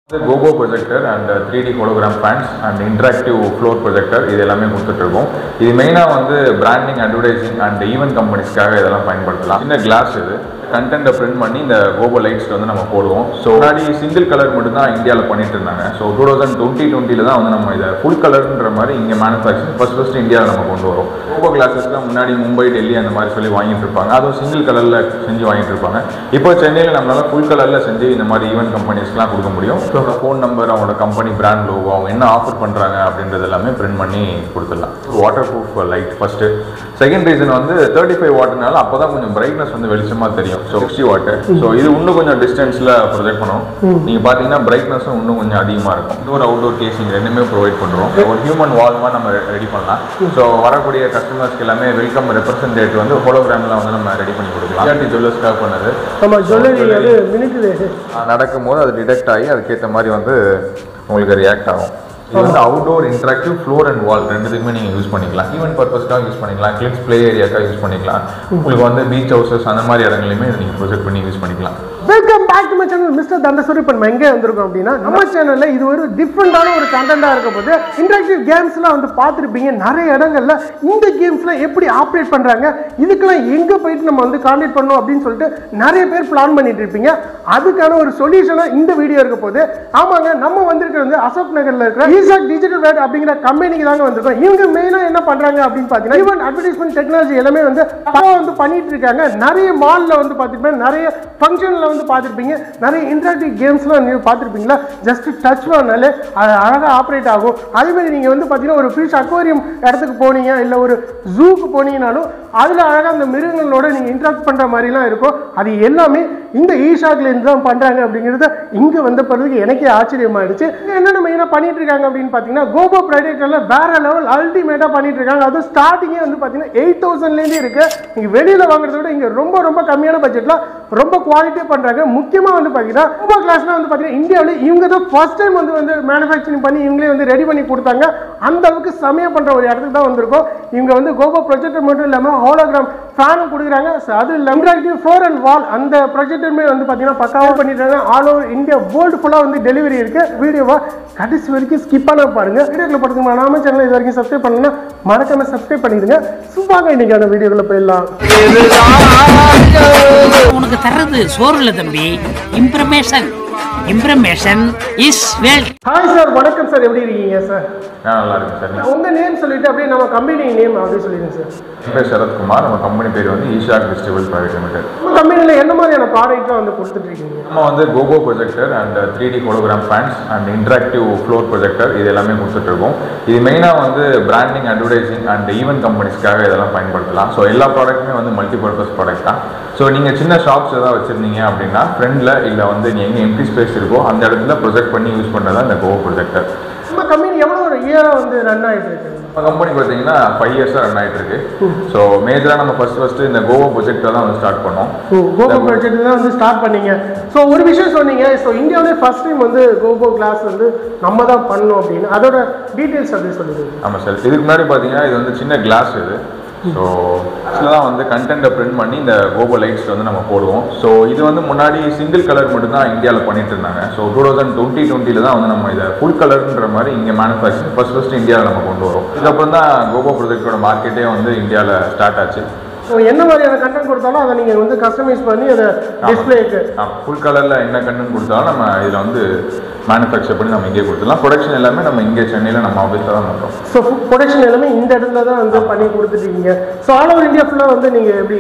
Gogo projector and 3D hologram fans and interactive floor projector இது எல்லாமே கொடுத்துட்டு இருக்கோம். இது மெயினா வந்து பிராண்டிங், அட்வர்டைசிங் அண்ட் ஈவென்ட் கம்பெனிஸ்க்காக இதெல்லாம் பயன்படுத்தலாம். சின்ன கிளாஸ் இது கண்டென்ட்டை பிரிண்ட் பண்ணி இந்த கோபோ லைட்ஸ் வந்து நம்ம போடுவோம். ஸோ முன்னாடி சிங்கிள் கலர் மட்டும் தான் இந்தியாவில் பண்ணிட்டு இருந்தாங்க. ஸோ 2020 தான் வந்து நம்ம இதை ஃபுல் கலர்ன்ற மாதிரி இங்கே மேனுஃபேக்சரிங் ஃபர்ஸ்ட் இந்தியாவில் நம்ம கொண்டு வரோம். கோபோ கிளாஸஸ்லாம் முன்னாடி மும்பை, டெல்லி அந்த மாதிரி சொல்லி வாங்கிட்டு இருப்பாங்க. அதுவும் சிங்கிள் கலரில் செஞ்சு வாங்கிட்டு இருப்பாங்க. இப்போ சென்னையில் நம்மளால ஃபுல் கலரில் செஞ்சு இந்த மாதிரி ஈவென்ட் கம்பெனிஸ்லாம் கொடுக்க முடியும். ஸோ அவங்களோட ஃபோன் நம்பர், அவங்களோட கம்பெனி பிராண்ட் லோகோ, அவங்க என்ன ஆஃபர் பண்ணுறாங்க அப்படின்றது எல்லாமே பிரிண்ட் பண்ணி கொடுத்துடலாம். Water proof light first. Second reason வந்து 35 வாட்னால அப்போ தான் கொஞ்சம் பிரைட்னஸ் வந்து வெளிச்சமாக தெரியும். So 60 what. ஸோ இது இன்னும் கொஞ்சம் டிஸ்டன்ஸில் ப்ரொஜெக்ட் பண்ணும். நீங்கள் பார்த்தீங்கன்னா பிரைட்னஸும் இன்னும் கொஞ்சம் அதிகமாக இருக்கும். இன்டோர் அவுட்டோர் கேசிங் ரெண்டுமே ப்ரொவைட் பண்ணுறோம். ஒரு ஹியூமன் வால்மாக நம்ம ரெடி பண்ணலாம். ஸோ வரக்கூடிய கஸ்டமர்ஸ்க்கு எல்லாமே வெல்கம் ரெப்ரசன்டேட் வந்து ஹோலோகிராமில் வந்து நம்ம ரெடி பண்ணி கொடுக்கலாம். ஜிஆர்டி ஜுவல்லர்ஸ்க்காக பண்ணது. நடக்கும்போது அது டிடெக்ட் ஆகி அதுக்கேற்ற மாதிரி வந்து உங்களுக்கு ரியாக்ட் ஆகும். இது வந்து அவுட்டோர் இன்டராக்டிவ் ஃப்ளோர் அண்ட் வால் ரெண்டுத்துக்குமே நீங்கள் யூஸ் பண்ணிக்கலாம். ஈவென்ட் பர்பஸ்க்காக யூஸ் பண்ணிக்கலாம், கிட்ஸ் ப்ளே ஏரியாக்காக யூஸ் பண்ணிக்கலாம். உங்களுக்கு வந்து பீச் ஹவுசஸ் அந்த மாதிரி இடங்களையுமே இதை நீங்கள் ப்ரொஜெக்ட் பண்ணி யூஸ் பண்ணிக்கலாம். Welcome back to my channel mister Thandasuri. இப்போ நம்ம எங்கே வந்திருக்கோம் அப்படின்னா, நம்ம சேனலில் இது ஒரு டிஃப்ரெண்டான ஒரு கண்டென்ட்டாக இருக்க போது இன்டராக்டிவ் கேம்ஸ்லாம் வந்து பார்த்துருப்பீங்க. நிறைய இடங்கள்ல இந்த கேம்ஸ்லாம் எப்படி ஆப்ரேட் பண்ணுறாங்க, இதுக்கெல்லாம் எங்கே போயிட்டு நம்ம வந்து கான்டாக்ட் பண்ணணும் அப்படின்னு சொல்லிட்டு நிறைய பேர் பிளான் பண்ணிட்டு இருப்பீங்க. அதுக்கான ஒரு சொல்யூஷனாக இந்த வீடியோ இருக்க போது. ஆமாங்க, நம்ம வந்திருக்கிறது வந்து அசோக் நகரில் இருக்கிற ஈசாக் டிஜிட்டல் வேர்ட் அப்படிங்கிற கம்பெனிக்கு தாங்க வந்திருக்கோம். இவங்க மெயினாக என்ன பண்ணுறாங்க அப்படின்னு பார்த்தீங்கன்னா, ஈவென்ட் அட்வர்டைஸ்மெண்ட் டெக்னாலஜி எல்லாமே வந்து பண்ணிட்டு இருக்காங்க. நிறைய மாலில் வந்து பார்த்துருப்பேன், நிறைய ஃபங்க்ஷனில் வந்து பார்த்துருப்பீங்க, நிறைய இன்டராக்டிவ் கேம்ஸ்லாம் நீங்கள் பார்த்துருப்பீங்களா. ஜஸ்ட் டச் பண்ணாலே அது அழகாக ஆப்ரேட் ஆகும். அதேமாதிரி நீங்கள் வந்து பார்த்தீங்கன்னா ஒரு ஃபிஷ் அக்வாரியம் இடத்துக்கு போனீங்க, இல்லை ஒரு ஜூக்கு போனீங்கனாலும் அதில் அழகாக அந்த மிருகங்களோட நீங்கள் இன்ட்ராக்ட் பண்ணுற மாதிரிலாம் இருக்கும். அது எல்லாமே இந்த ஈஷாக்லேருந்து தான் பண்ணுறாங்க அப்படிங்கிறத இங்கே வந்த பிறகு எனக்கே ஆச்சரியமாயிடுச்சு. என்னென்ன மெயினாக பண்ணிட்டு இருக்காங்க அப்படின்னு பார்த்தீங்கன்னா, கோபோ ப்ராடக்ட்ல வேற லெவல் அல்டிமேட்டாக பண்ணிட்டு இருக்காங்க. அது ஸ்டார்டிங்கே வந்து பார்த்தீங்கன்னா 8000லேருந்தே இருக்கு. நீங்கள் வெளியில் வாங்குறத விட இங்கே ரொம்ப ரொம்ப கம்மியான பட்ஜெட்டில் ரொம்ப குவாலிட்டியாக பண்ணுறாங்க. முக்கியமாக வந்து பார்த்தீங்கன்னா கோபோ கிளாஸ்லாம் வந்து பார்த்தீங்கன்னா இந்தியாவில் இவங்க தான் ஃபர்ஸ்ட் டைம் வந்து மேனுஃபேக்சரிங் பண்ணி இவங்களே வந்து ரெடி பண்ணி கொடுத்தாங்க. அந்த அளவுக்கு செமையாக பண்ணுற ஒரு இடத்துக்கு தான் வந்திருக்கோம். இவங்க வந்து கோபோ ப்ரொஜெக்டர் மட்டும் இல்லாமல் ஹோலோகிராம் ஃபேனும் கொடுக்குறாங்க. அது இன்டராக்டிவ் ஃப்ளோர் அண்ட் வால் அந்த ப்ரொஜெக்டருமே வந்து பார்த்தீங்கன்னா பக்காவாக பண்ணிட்டாங்க. ஆல் ஓவர் இந்தியா வேர்ல்டு ஃபுல்லாக வந்து டெலிவரி இருக்கு. வீடியோவை கடைசி வரைக்கும் ஸ்கிப் பண்ண பாருங்க. வீடியோக்குள்ள படுத்துங்க. நாம சேனல் இது வரைக்கும் சப்ஸ்கிரைப் பண்ணணும்னா மறக்காம சப்ஸ்கிரைப் பண்ணிடுங்க. சும்மாங்க இன்னைக்கான வீடியோக்குள்ள போயிடலாம். உனக்கு தர்றது சோறு இல்ல தம்பி, இம்ப்ரமேஷன் இஸ் வெல்த். ஹாய் சார், வணக்கம் சார், எப்படி இருக்கீங்க சார்? நல்லா இருக்கு சார். உங்க நேம் சொல்லிட்டு அப்படியே நம்ம கம்பெனி நேம் அப்படியே சொல்லிடுங்க சார். என் பேர் சரத்குமார். நம்ம கம்பெனி பேர் வந்து ஈஷாக் டிஸ்ட்ரிபியூட்டர்ஸ் பிரைவேட் லிமிடெட். நம்ம கம்பெனியில் என்ன மாதிரியான ப்ராடக்ட்லாம் வந்து கொடுத்துட்டு இருக்கீங்க? நம்ம வந்து gobo projector and 3D hologram fans and interactive floor projector இது எல்லாமே கொடுத்துட்டு இருக்கோம். இது மெயினாக வந்து பிராண்டிங், அட்வர்டைசிங் அண்ட் ஈவென்ட் கம்பெனிஸ்க்காக இதெல்லாம் பயன்படுத்தலாம். ஸோ எல்லா ப்ராடக்ட்டுமே வந்து மல்டி பர்பஸ் ப்ராடக்ட் தான். ஸோ நீங்கள் சின்ன ஷாப்ஸ் ஏதாவது வச்சுருந்தீங்க அப்படின்னா ஃப்ரெண்டில் இல்லை வந்து நீங்கள் எங்கே எம்டி ஸ்பேஸ் இருக்கோ அந்த இடத்துல ப்ரொஜெக்ட் பண்ணி யூஸ் பண்ணுறது தான் இந்த கோகோ ப்ரொஜெக்டர். நம்ம கம்பெனி எவ்வளோ ஒரு இயராக வந்து ரன் ஆகிட்டு இருக்கு? நம்ம கம்பெனி பார்த்தீங்கன்னா 5 இயர்ஸாக ரன் ஆகிட்டு இருக்கு. ஸோ மேஜராக நம்ம ஃபர்ஸ்ட் இந்த கோகோ ப்ரொஜெக்டர் தான் வந்து ஸ்டார்ட் பண்ணோம். கோகோ ப்ரொஜெக்ட் தான் வந்து ஸ்டார்ட் பண்ணீங்க. ஸோ ஒரு விஷயம் சொன்னீங்க, ஸோ இந்தியாவிலே ஃபர்ஸ்ட் டைம் வந்து கோகோ கிளாஸ் வந்து நம்ம தான் பண்ணோம் அப்படின்னு. அதோட டீட்டெயில்ஸ் அப்படி சொல்லிடுங்க. ஆமாம் சார். இதுக்கு முன்னாடி பார்த்தீங்கன்னா இது வந்து சின்ன கிளாஸ் இது. ஸோ இதில் தான் வந்து கண்டென்ட்டை பிரிண்ட் பண்ணி இந்த கோபோ லைட்ஸ் வந்து நம்ம போடுவோம். ஸோ இது வந்து முன்னாடி சிங்கிள் கலர் மட்டும் தான் இந்தியாவில் பண்ணிட்டு இருந்தாங்க. ஸோ 2020 தான் வந்து நம்ம இதை ஃபுல் கலர்ன்ற மாதிரி இங்கே மேனுஃபேக்சரிங் ஃபர்ஸ்ட் இந்தியாவில் நம்ம கொண்டு வரோம். இதுக்கப்புறம் தான் கோபோ ப்ரொஜெக்டோட மார்க்கெட்டே வந்து இந்தியாவில் ஸ்டார்ட் ஆச்சு. ஸோ என்ன மாதிரியான கண்டென்ட் கொடுத்தாலும் அதை நீங்கள் வந்து கஸ்டமைஸ் பண்ணி அதை டிஸ்பிளேக்கு ஃபுல் கலரில் என்ன கண்டென்ட் கொடுத்தாலும் நம்ம இதில் வந்து மேனுஃபேக்சர் பண்ணி நம்ம இங்கே கொடுத்துடலாம். ப்ரொடக்ஷன் எல்லாமே நம்ம இங்கே சென்னையில் நம்ம ஆஃபீஸில் தான் பண்ணுறோம். ஸோ ப்ரொடக்ஷன் எல்லாமே இந்த இடத்துல தான் வந்து பண்ணி கொடுத்துட்டீங்க. ஸோ ஆல் ஓவர் இந்தியா ஃபுல்லாக வந்து நீங்கள் எப்படி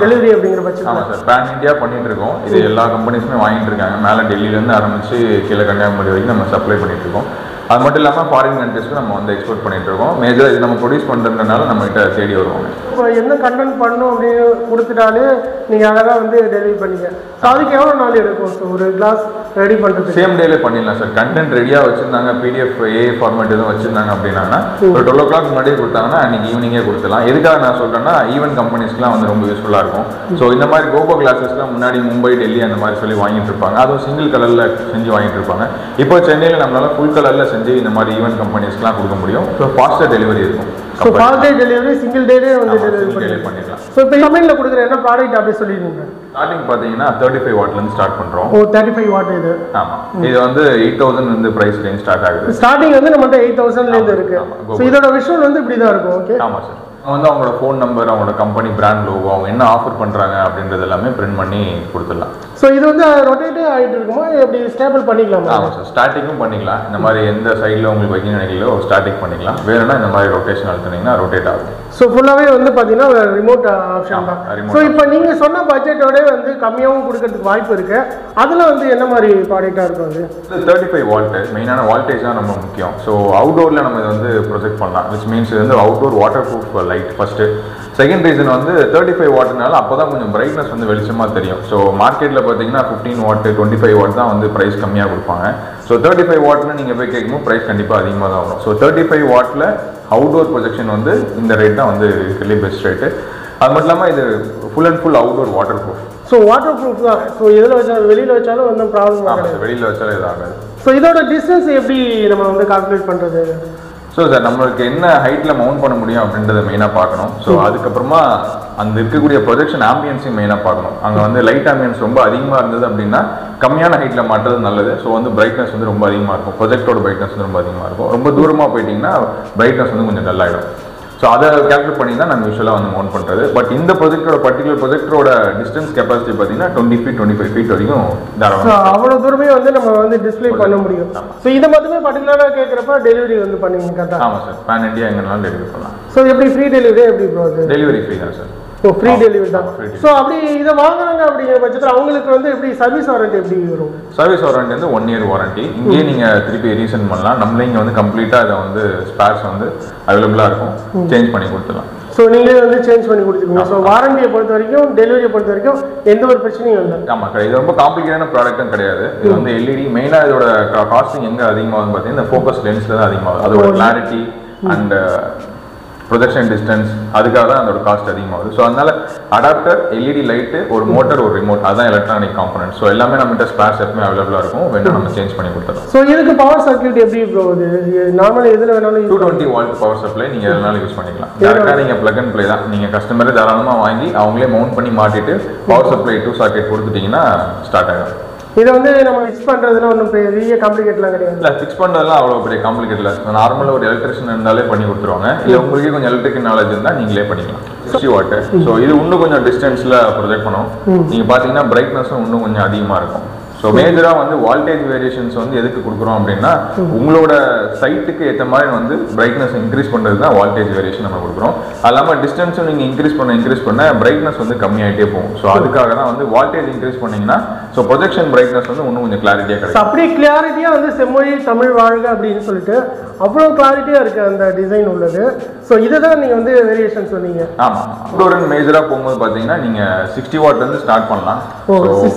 டெலிவரி அப்படிங்கிற பட்சம்? ஆமாம் சார், பேன் இந்தியா பண்ணிட்டு இருக்கோம். இது எல்லா கம்பெனிஸுமே வாங்கிட்டு இருக்காங்க. மேலே டெல்லியிலேருந்து ஆரம்பித்து கீழே கன்னியாகுமரி வரைக்கும் நம்ம சப்ளை பண்ணிட்டு இருக்கோம். அது மட்டும் இல்லாமல் ஃபாரின் கண்ட்ரீஸ்க்கு நம்ம வந்து எக்ஸ்போர்ட் பண்ணிட்டு இருக்கோம். மேஜராக இது நம்ம ப்ரொடியூஸ் பண்ணுறதுனால நம்மகிட்ட தேடி வருவாங்க. இப்போ என்ன கண்டென்ட் பண்ணணும் அப்படின்னு கொடுத்துட்டாலே நீங்கள் அழகாக வந்து டெலிவரி பண்ணிங்க. ஸோ அதுக்கு எவ்வளோ நாள் எடுக்கும்? ஸோ ஒரு கிளாஸ் ரெடி பண்ணுறது சேம் டேலே பண்ணிடலாம் சார். கண்டென்ட் ரெடியாக வச்சுருந்தாங்க, PDF ஏ ஃபார்மேட் எதுவும் வச்சுருந்தாங்க அப்படின்னா ஒரு 12 o'clock முன்னாடியே கொடுத்தாங்கன்னா அன்றைக்கி ஈவினிங்கே கொடுத்துலாம். எதுக்காக நான் சொல்கிறேன்னா, ஈவென்ட் கம்பெனிஸ்க்குலாம் வந்து ரொம்ப யூஸ்ஃபுல்லாக இருக்கும். ஸோ இந்த மாதிரி கோபோ கிளாஸஸ்லாம் முன்னாடி மும்பை, டெல்லி அந்த மாதிரி சொல்லி வாங்கிட்டு இருப்பாங்க. அதுவும் சிங்கிள் கலரில் செஞ்சு வாங்கிட்டு இருப்பாங்க. இப்போ சென்னையில் நம்மளால ஃபுல் கலரில் செஞ்சு இந்த மாதிரி ஈவென்ட் கம்பெனிஸ்க்குலாம் கொடுக்க முடியும். ஸோ ஃபாஸ்ட்டாக டெலிவரி இருக்கும். So fast day delivery single டேலே வந்து டெலிவரி பண்ணிடலாம். ஸோ இப்போ கம்பெனியில் கொடுக்குற என்ன ப்ராடக்ட் அப்படி சொல்லிடுங்க. ஸ்டார்டிங் பார்த்தீங்கன்னா 35 வாட்லேருந்து ஸ்டார்ட் பண்ணுறோம். ஓ 35 வாட் இது. ஆமாம், இது வந்து 8000 வந்து ப்ரைஸ் ரேஞ்ச் ஸ்டார்ட் ஆகுது. ஸ்டார்டிங் வந்து நம்மகிட்ட 8000லேருந்து இருக்கு. ஸோ இதோட விஷுவல் வந்து இப்படி தான் இருக்கும். ஓகே. ஆமாம் சார். வந்து அவங்களோட ஃபோன் நம்பர், அவங்களோட கம்பெனி பிராண்ட் லோகோ, அவங்க என்ன ஆஃபர் பண்ணுறாங்க அப்படின்றது எல்லாமே பிரிண்ட் பண்ணி கொடுத்துடலாம். ஸோ இது வந்து ரொட்டேட்டே ஆகிட்டு இருக்குமா, எப்படி ஸ்டேபிள் பண்ணிக்கலாம்? ஆமாம் சார், ஸ்டாட்டிக்கும் பண்ணிக்கலாம். இந்த மாதிரி எந்த சைடில் உங்களுக்கு வைக்கணும் நினைக்கலோ ஸ்டாட்டிக் பண்ணிக்கலாம். வேணும்னா இந்த மாதிரி ரொட்டேஷன் அழுத்தினீங்கன்னா ரொட்டேட் ஆகும். ஸோ ஃபுல்லாகவே வந்து பார்த்தீங்கன்னா ரிமோட் ஆப்ஷன் தான். ஸோ இப்போ நீங்கள் சொன்ன பட்ஜெட்டோட வந்து கம்மியாகவும் கொடுக்கறதுக்கு வாய்ப்பு இருக்கு. அதில் வந்து என்ன மாதிரி ப்ராடக்டாக இருக்கும்? அது 35 வால்ட் மெயினான வால்டேஜ் தான் ரொம்ப முக்கியம். ஸோ அவுட்டோரில் நம்ம இதை வந்து ப்ரொஜெக்ட் பண்ணலாம். விச் மீன்ஸ் இது வந்து outdoor water proof light first. Second reason வந்து 35 வாட்னால அப்போ தான் கொஞ்சம் பிரைட்னஸ் வந்து வெளிச்சமாக தெரியும். ஸோ மார்க்கெட்டில் பார்த்தீங்கன்னா 15 வாட் 25 வாட் தான் வந்து ப்ரைஸ் கம்மியாக கொடுப்பாங்க. ஸோ 35 வாட்னு நீங்கள் போய் கேட்கும்போது ப்ரைஸ் கண்டிப்பாக அதிகமாக தான் வரும். ஸோ 35 வாட்டில் அவுட்டோர் ப்ரொஜெக்ஷன் வந்து இந்த ரேட் தான் வந்து இருக்கிறதுலே பெஸ்ட் ரேட்டு. அது மட்டும் இல்லாமல் இது full and full outdoor water proof. So water proof தான். ஸோ இதில் வச்சாலும் வெளியில் வச்சாலும் ஒன்றும் ப்ராப்ளம் ஆகாது. வெளியில் வச்சாலும் இது ஆகாது. ஸோ இதோட டிஸ்டன்ஸ் எப்படி நம்ம வந்து கால்குலேட் பண்ணுறது? ஸோ சார், நம்மளுக்கு என்ன ஹைட்டில் மவுண்ட் பண்ண முடியும் அப்படின்றத மெயினாக பார்க்கணும். ஸோ அதுக்கப்புறமா அந்த இருக்கக்கூடிய ப்ரொஜெக்ஷன் ஆம்பியன்ஸையும் மெயினாக பார்க்கணும். அங்கே வந்து லைட் ஆம்பியன்ஸ் ரொம்ப அதிகமாக இருந்தது அப்படின்னா கம்மியான ஹைட்டில் மாட்டுறது நல்லது. ஸோ வந்து பிரைட்னஸ் வந்து ரொம்ப அதிகமாக இருக்கும். ப்ரொஜெக்டோட பிரைட்னஸ் வந்து ரொம்ப அதிகமாக இருக்கும். ரொம்ப தூரமாக போயிட்டீங்கன்னா பிரைட்னஸ் வந்து கொஞ்சம் டல் ஆகிடும். ஸோ அதை கேல்குலேட் பண்ணி தான் நாங்கள் யூஸ்வலாக வந்து மவுண்ட் பண்ணுறது. பட் இந்த ப்ரொஜெக்டோட பர்டிகுலர் ப்ரொஜெக்டரோட டிஸ்டன்ஸ் கெப்பாசிட்டி பார்த்தீங்கன்னா 20 feet 25 feet வரைக்கும் தாராளமாக. அவ்வளோ தூரமே வந்து நம்ம வந்து டிஸ்பிளே பண்ண முடியும். ஸோ இதை மட்டுமே பர்டிகுலராக கேட்குறப்ப டெலிவரி வந்து பண்ணுவீங்க கரெக்டாக? ஆமாம் சார், பேன் இண்டியா எங்கனாலும் டெலிவரி பண்ணலாம். ஸோ எப்படி ஃப்ரீ டெலிவரி எப்படி ப்ரோ? டெலிவரி ஃப்ரீ தான் சார். ஓ ஃப்ரீ டெலிவரி தான். ஸோ அப்படி இதை வாங்குறாங்க அப்படிங்கிற பட்சத்தில் அவங்களுக்கு வந்து எப்படி சர்வீஸ் வாரண்டி எப்படி வரும்? சர்வீஸ் வாரண்டி வந்து 1 year வாரண்டி. இங்கேயே நீங்கள் திருப்பி ரீசெண்ட் பண்ணலாம். நம்மளே இங்கே வந்து கம்ப்ளீட்டாக அதை வந்து ஸ்பேர்ஸ் வந்து அவைலபிளாக இருக்கும். சேஞ்ச் பண்ணி கொடுத்துடலாம். ஸோ நீங்களே வந்து சேஞ்ச் பண்ணி கொடுத்துருக்கீங்க. ஸோ வாரண்டியை பொறுத்த வரைக்கும், டெலிவரியை பொறுத்த வரைக்கும் எந்த ஒரு பிரச்சனையும் இல்லை. ஆமாம், இது ரொம்ப காம்ப்ளிகேட்டான ப்ராடக்ட்டும் கிடையாது. இது வந்து எல்இடி மெயினாக இதோட காஸ்டிங் எங்கே அதிகமாகுதுன்னு பார்த்தீங்கன்னா இந்த ஃபோக்கஸ் லென்ஸில் தான் அதிகமாகுது. அதோட கிளாரிட்டி அண்ட் ப்ரொஜெக்ஷன் டிஸ்டன்ஸ் அதுக்காக தான் அதோட காஸ்ட் அதிகமாகுது. ஸோ அதனால அடாப்டர், எல்இடி லைட்டு, ஒரு மோட்டர், ஒரு ரிமோட், அதுதான் எலக்ட்ரானிக் காம்பனன்ட். ஸோ எல்லாமே நம்மகிட்ட ஸ்பேர்ஸ் எப்பவுமே அவைலபிளாக இருக்கும். வேணா நம்ம சேஞ்ச் பண்ணி கொடுத்துறோம். ஸோ இதுக்கு பவர் சர்க்யூட் எப்படி போகுது? நார்மலாக எதில் வேணாலும் 220 வால்ட் பவர் சப்ளை நீங்கள் எதுனாலும் யூஸ் பண்ணிக்கலாம். டேரெக்டாக நீங்கள் ப்ளக் அண்ட் ப்ளே தான். நீங்கள் கஸ்டமரை தாராளமாக வாங்கி அவங்களே மவுண்ட் பண்ணி மாட்டிட்டு பவர் சப்ளை 2 சாக்கெட் கொடுத்துட்டீங்கன்னா ஸ்டார்ட் ஆகிடும். இதை வந்து நம்ம ஃபிக்ஸ் பண்ணுறதுலாம் ஒன்றும் பெரிய காம்ப்ளிகேட்லாம் கிடையாது. இல்லை, ஃபிக்ஸ் பண்ணுறதுலாம் அவ்வளோ பெரிய காம்ப்ளிகேட் இல்லை. நார்மலாக ஒரு எலக்ட்ரிஷியன் இருந்தாலே பண்ணி கொடுத்துருவாங்க. இல்லை உங்களுக்கே கொஞ்சம் எலக்ட்ரிக்கல் நாலேஜ் இருந்தால் நீங்களே பண்ணிக்கலாம். 60 வாட். ஸோ இது இன்னும் கொஞ்சம் டிஸ்டன்ஸில் ப்ரொஜெக்ட் பண்ணும். நீங்கள் பார்த்தீங்கன்னா பிரைட்னஸும் இன்னும் கொஞ்சம் அதிகமாக இருக்கும். ஸோ மேஜராக வந்து வால்டேஜ் வேரியேஷன்ஸ் வந்து எதுக்கு கொடுக்குறோம் அப்படின்னா உங்களோட சைட்டுக்கு ஏற்ற மாதிரி வந்து பிரைட்னஸ் இன்க்ரீஸ் பண்ணுறது தான் வால்டேஜ் வேரியேஷன் நம்ம கொடுக்குறோம். அது இல்லாமல் டிஸ்டன்ஸும் நீங்கள் இன்க்ரீஸ் பண்ண பிரைட்னஸ் வந்து கம்மியாகிட்டே போகும். ஸோ அதுக்காக தான் வந்து வால்டேஜ் இன்க்ரீஸ் பண்ணிங்கன்னா ஸோ ப்ரொஜெக்ஷன் பிரைட்னஸ் வந்து இன்னும் கொஞ்சம் கிளாரிட்டியாக கிடைக்கும். அப்படியே கிளாரிட்டியாக வந்து செம்மொழி தமிழ் வாழ்க அப்படின்னு சொல்லிட்டு அவ்வளோ கிளாரிட்டியாக இருக்குது அந்த டிசைன் உள்ளது. ஸோ இதை தான் நீங்கள் வந்து வேரியேஷன் சொன்னீங்க. ஆமாம், அவுட்டோர் மேஜராக போகும்போது பார்த்தீங்கன்னா நீங்கள் 60 வாட்லேருந்து ஸ்டார்ட் பண்ணலாம்.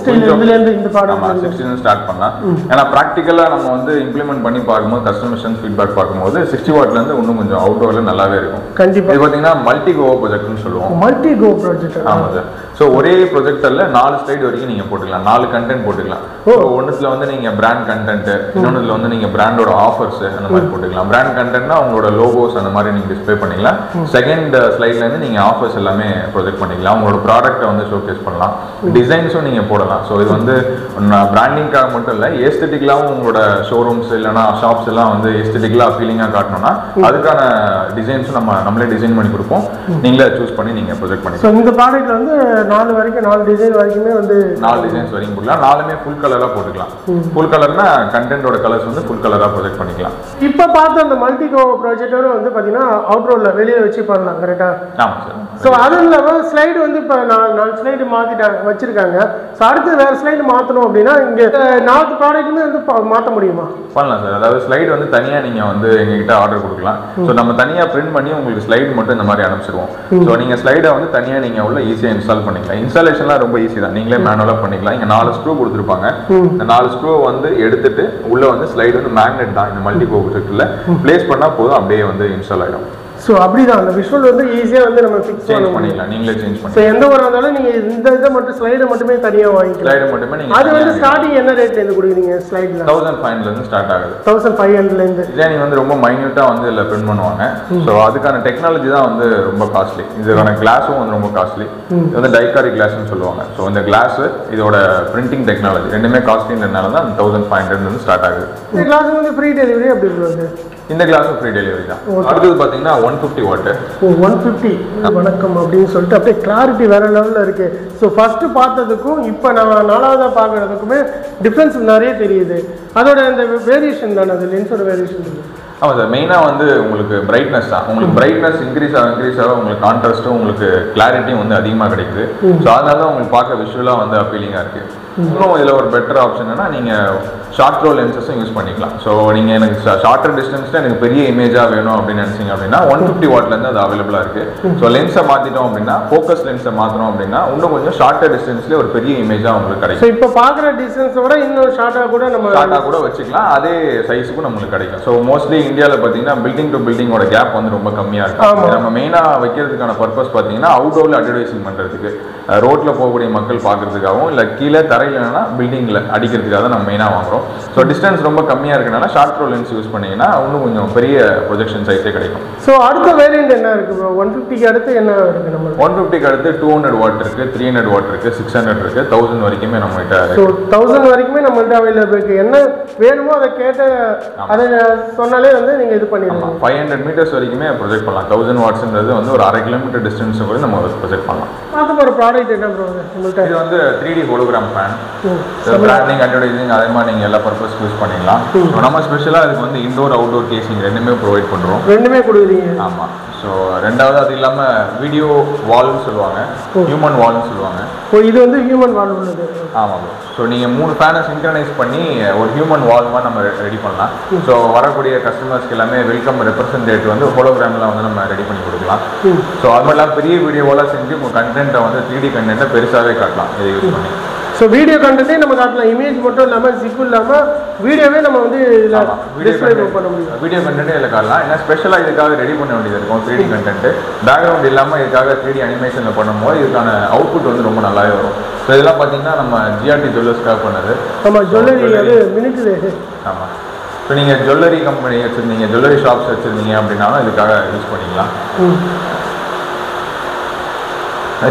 இந்த பாடம் 60 ஸ்டார்ட் பண்ணலாம். ஏன்னா ப்ராக்டிக்கலாக நம்ம வந்து இம்ப்ளிமெண்ட் பண்ணி பார்க்கும்போது கஸ்டமர்ஸ் ஃபீட்பேக் பார்க்கும்போது 60 வாட்லேருந்து இன்னும் கொஞ்சம் அவுட்டோரில் நல்லாவே இருக்கும். கண்டிப்பாக. இது பார்த்தீங்கன்னா மல்டி கோ ப்ரொஜெக்ட்னு சொல்லுவோம். மல்டி கோ ப்ரொஜெக்ட். ஆமாம் சார். ஸோ ஒரே ப்ரொஜெக்டரில் 4 ஸ்லைடு வரைக்கும் நீங்கள் போட்டுக்கலாம். 4 கண்டென்ட் போட்டுக்கலாம். ஒன்றுத்தில் வந்து நீங்கள் பிராண்ட் கண்டென்ட், இன்னொன்றுல வந்து நீங்கள் பிராண்டோட ஆஃபர்ஸ் அந்த மாதிரி போட்டுக்கலாம். பிராண்ட் கண்டென்ட்னா உங்களோட லோகோஸ் அந்த மாதிரி நீங்கள் டிஸ்பிளே பண்ணிக்கலாம். செகண்ட் ஸ்லைட்லேருந்து நீங்கள் ஆஃபர்ஸ் எல்லாமே ப்ரொஜெக்ட் பண்ணிக்கலாம். உங்களோட ப்ராடக்ட்டை வந்து ஷோகேஸ் பண்ணலாம். டிசைன்ஸும் நீங்கள் போடலாம். ஸோ இது வந்து பிராண்டிங்காக மட்டும் இல்லை, ஏஸ்தட்டிக்கலாகவும் உங்களோட ஷோரூம்ஸ் இல்லைனா ஷாப்ஸ் எல்லாம் வந்து ஏஸ்தட்டிக்கலாக ஃபீலிங்காக காட்டணும்னா அதுக்கான டிசைன்ஸும் நம்மளே டிசைன் பண்ணி கொடுப்போம். நீங்களே சூஸ் பண்ணி நீங்கள் ப்ரொஜெக்ட் பண்ணி. ஸோ இந்த ப்ராடக்ட்ல வந்து 4 டிசைன் வரைக்குமே வந்து 4 டிசைன்ஸ் வரைக்கும் போடலாம். 4மே ஃபுல் கலராக போட்டுக்கலாம். ஃபுல் கலர்னா கண்டென்ட்டோட கலர்ஸ் வந்து ஃபுல் கலராக ப்ரொஜெக்ட் பண்ணிக்கலாம். இப்போ பார்த்த அந்த மல்டி கோ ப்ராஜெக்டோட வந்து பார்த்தீங்கன்னா அவுட்ரோடில் வெளியே வச்சு பண்ணலாம். கரெக்டாக? ஆமாம் சார். ஸோ அதுவும் இல்லாமல் ஸ்லைடு வந்து இப்போ 4 ஸ்லைடு மாற்றிட்டாங்க வச்சிருக்காங்க. ஸோ அடுத்து வேறு ஸ்லைடு மாற்றணும் அப்படின்னா இங்கே 4 ப்ராடக்ட்டுமே வந்து மாற்ற முடியுமா? பண்ணலாம் சார். அதாவது ஸ்லைடு வந்து தனியாக நீங்கள் வந்து எங்ககிட்ட ஆர்டர் கொடுக்கலாம். ஸோ நம்ம தனியாக பிரிண்ட் பண்ணி உங்களுக்கு ஸ்லைடு மட்டும் இந்த மாதிரி அனுப்பிச்சிடுவோம். ஸோ நீங்கள் ஸ்லைடை வந்து தனியாக நீங்கள் உள்ள ஈஸியாக இன்ஸ்டால் பண்ணிக்கலாம். இன்ஸ்டாலேஷன்லாம் ரொம்ப ஈஸி தான். நீங்களே மேனுவலாக பண்ணிக்கலாம். இங்கே 4 ஸ்க்ரூ கொடுத்துருப்பாங்க. இந்த 4 ஸ்க்ரூ வந்து எடுத்துட்டு உள்ள வந்து ஸ்லைடு வந்து மேக்னெட் தான். இந்த மல்டி கோ ப்ரொஜெக்டில் பிளேஸ் பண்ணால் போதும், அப்படியே வந்து இன்ஸ்டால் ஆகிடும். ஸோ அப்படிதான் அந்த விஷுவல் வந்து ஈஸியாக வந்து நம்ம ஃபிக்ஸ் பண்ணிக்கலாம், நீங்களே சேஞ்ச் பண்ணி. ஸோ எந்த ஒரு இருந்தாலும் நீங்கள் இந்த இதை மட்டும் ஸ்லைடை மட்டுமே தனியாக வாங்கிக்கலாம். ஸ்லைடை மட்டுமே நீங்கள் அது வந்து ஸ்டார்டிங் என்ன ரேட்லேருந்து கொடுக்குறீங்க ஸ்லைடில்? 1500 ஸ்டார்ட் ஆகுது. 1500 டிசைனிங் வந்து ரொம்ப மைன்யூட்டாக வந்து இதில் பிரிண்ட் பண்ணுவாங்க. ஸோ அதுக்கான டெக்னாலஜி தான் வந்து ரொம்ப காஸ்ட்லி. இதுக்கான கிளாஸும் வந்து ரொம்ப காஸ்ட்லி. இது வந்து டைகாரி கிளாஸ்னு சொல்லுவாங்க. ஸோ இந்த கிளாஸ் இதோட பிரிண்டிங் டெக்னாலஜி ரெண்டுமே காஸ்ட்லின்றதுனால தான் 1500 வந்து ஸ்டார்ட் ஆகுது. இந்த கிளாஸ் வந்து ஃப்ரீ டெலிவரி அப்படி இருக்குது? இந்த கிளாஸும் ஃப்ரீ டெலிவரி தான். அடுத்தது பார்த்தீங்கன்னா 150 வாட். 150 வணக்கம் அப்படின்னு சொல்லிட்டு அப்படியே கிளாரிட்டி வேற லெவலில் இருக்கு. ஸோ ஃபர்ஸ்ட் பார்த்ததுக்கும் இப்போ நான் நாலாவதாக பார்க்கறதுக்குமே டிஃப்ரென்ஸ் நிறைய தெரியுது. அதோட அந்த வேரியேஷன் தானே, அது லென்ஸோட வேரியேஷன். ஆமாம் சார், மெயினாக வந்து உங்களுக்கு பிரைட்னஸ் தான். உங்களுக்கு பிரைட்னஸ் இன்க்ரீஸ் ஆக உங்களுக்கு கான்ட்ராஸ்ட்டும் உங்களுக்கு கிளாரிட்டியும் வந்து அதிகமாக கிடைக்குது. ஸோ அதனால தான் உங்களுக்கு பார்க்க விஷுவலாக வந்து அப்பீலிங்காக இருக்குது. இன்னும் இதில் ஒரு பெட்டர் ஆப்ஷன் என்னன்னா நீங்கள் ஷார்ட் த்ரோ லென்சஸும் யூஸ் பண்ணிக்கலாம். ஸோ நீங்கள் எனக்கு ஷார்ட்டர் டிஸ்டன்ஸில் எனக்கு பெரிய இமேஜாக வேணும் அப்படின்னு நினச்சிங்க அப்படின்னா 150 வாட்லேருந்து அது அவைலபிளாக இருக்குது. ஸோ லென்ஸை மாற்றிட்டோம் அப்படின்னா, ஃபோக்கஸ் லென்ஸை மாற்றணும் அப்படின்னா இன்னும் கொஞ்சம் ஷார்ட்டர் டிஸ்டன்ஸ்லேயே ஒரு பெரிய இமேஜாக உங்களுக்கு கிடைக்கும். ஸோ இப்போ பார்க்குற டிஸ்டன்ஸோட இன்னும் ஷார்ட்டாக கூட வச்சுக்கலாம். அதே சைஸுக்கும் நம்மளுக்கு கிடைக்கும். ஸோ மோஸ்ட்லி இந்தியாவில் பார்த்தீங்கன்னா பில்டிங் டு பில்டிங்கோட கேப் வந்து ரொம்ப கம்மியாக இருக்கும். நம்ம மெயினாக வைக்கிறதுக்கான பர்பஸ் பார்த்தீங்கன்னா அவுட்டோரில் அட்வர்டைசிங் பண்ணுறதுக்கு, ரோட்டில் போகக்கூடிய மக்கள் பார்க்கறதுக்காகவும், இல்லை கீழே தரையில் இல்லைன்னா பில்டிங்கில் அடிக்கிறதுக்காக தான் நம்ம மெயினாக வாங்குறோம். ஸோ டிஸ்டன்ஸ் ரொம்ப கம்மியாக இருக்கனால ஷார்ட் த்ரோ லென்ஸ் யூஸ் பண்ணிங்கன்னா இன்னும் கொஞ்சம் பெரிய ப்ரொஜெக்ஷன் சைஸே கிடைக்கும். ஸோ அடுத்த வேரியன்ட் என்ன இருக்குது? 150க்கு அடுத்து என்ன இருக்குது? நம்ம 150க்கு அடுத்து 200 வாட் இருக்குது, 300 வாட் இருக்குது, 600 இருக்குது, 1000 வரைக்குமே நம்மகிட்ட. ஸோ 1000 வரைக்குமே நம்மள்ட்ட அவைலபிள் இருக்குது. என்ன வேணுமோ அதை கேட்டு அதை சொன்னாலே வந்து நீங்கள் இது பண்ணிடலாம். 500 மீட்டர்ஸ் வரைக்குமே ப்ரொஜெக்ட் பண்ணலாம். 1000 வாட்ஸ்ன்றது வந்து ஒரு 1/2 கிலோமீட்டர் டிஸ்டன்ஸ் கூட நம்ம ப்ரொஜெக்ட் பண்ணலாம். பார்க்க போகிற ப்ராடக்ட் என்ன ப்ரோ உங்கள்கிட்ட? இது வந்து 3D hologram fan. Branding, advertising அதே மாதிரி நீங்கள் எல்லா பர்பஸ்க்கு யூஸ் பண்ணிக்கலாம். ஸோ நம்ம ஸ்பெஷலாக இதுக்கு வந்து இன்டோர் அவுட்டோர் கேசிங் ரெண்டுமே ப்ரொவைட் பண்ணுறோம். ரெண்டுமே கொடுக்குறீங்க? ஆமாம். ஸோ ரெண்டாவது அது இல்லாமல் வீடியோ வால்னு சொல்லுவாங்க, ஹியூமன் வால்னு சொல்லுவாங்க. ஓ, இது வந்து ஹியூமன் வால் உள்ளது. ஆமாம் ப்ரோ. ஸோ நீங்கள் 3 ஃபேனை சிங்க்ரனைஸ் பண்ணி ஒரு ஹியூமன் வால் மாதிரி நம்ம ரெடி பண்ணலாம். ஸோ வரக்கூடிய கஸ்டமர்ஸ்க்கு எல்லாமே வெல்கம் ரெப்ரசன்டேட் வந்து ஹோலோகிராமில் வந்து நம்ம ரெடி பண்ணி கொடுக்கலாம். ஸோ அது மட்டும் இல்லாமல் பெரிய வீடியோவெல்லாம் செஞ்சு உங்கள் கண்டென்ட்டை வந்து 3D கண்டென்ட்டை பெருசாகவே காட்டலாம் இதை யூஸ் பண்ணி. ஸோ வீடியோ கண்டென்ட்டே நம்ம காட்டலாம், இமேஜ் மட்டும் இல்லாமல் ஜிப் இல்லாமல் வீடியோவே நம்ம வந்து டிஸ்ப்ளே பண்ண முடியும். வீடியோ கண்டென்ட்டே இதில் காட்டலாம். ஏன்னா ஸ்பெஷலாக இதுக்காக ரெடி பண்ண வேண்டியது இருக்கும் 3D கண்டென்ட்டு. பேக்ரவுண்ட் இல்லாமல் இதுக்காக 3D அனிமேஷனில் பண்ணும்போது இதுக்கான அவுட்புட் வந்து ரொம்ப நல்லாவே வரும். ஸோ இதெல்லாம் பார்த்தீங்கன்னா நம்ம ஜிஆர்டி ஜுவல்லர்ஸ்க்காக பண்ணது. ஆமாம், ஜுவல்லரி அது மினிட்டு. ஆமாம். ஸோ நீங்கள் ஜுவல்லரி கம்பெனி வச்சுருந்தீங்க, ஜுவல்லரி ஷாப்ஸ் வச்சுருந்தீங்க அப்படின்னாலும் இதுக்காக யூஸ் பண்ணிக்கலாம்.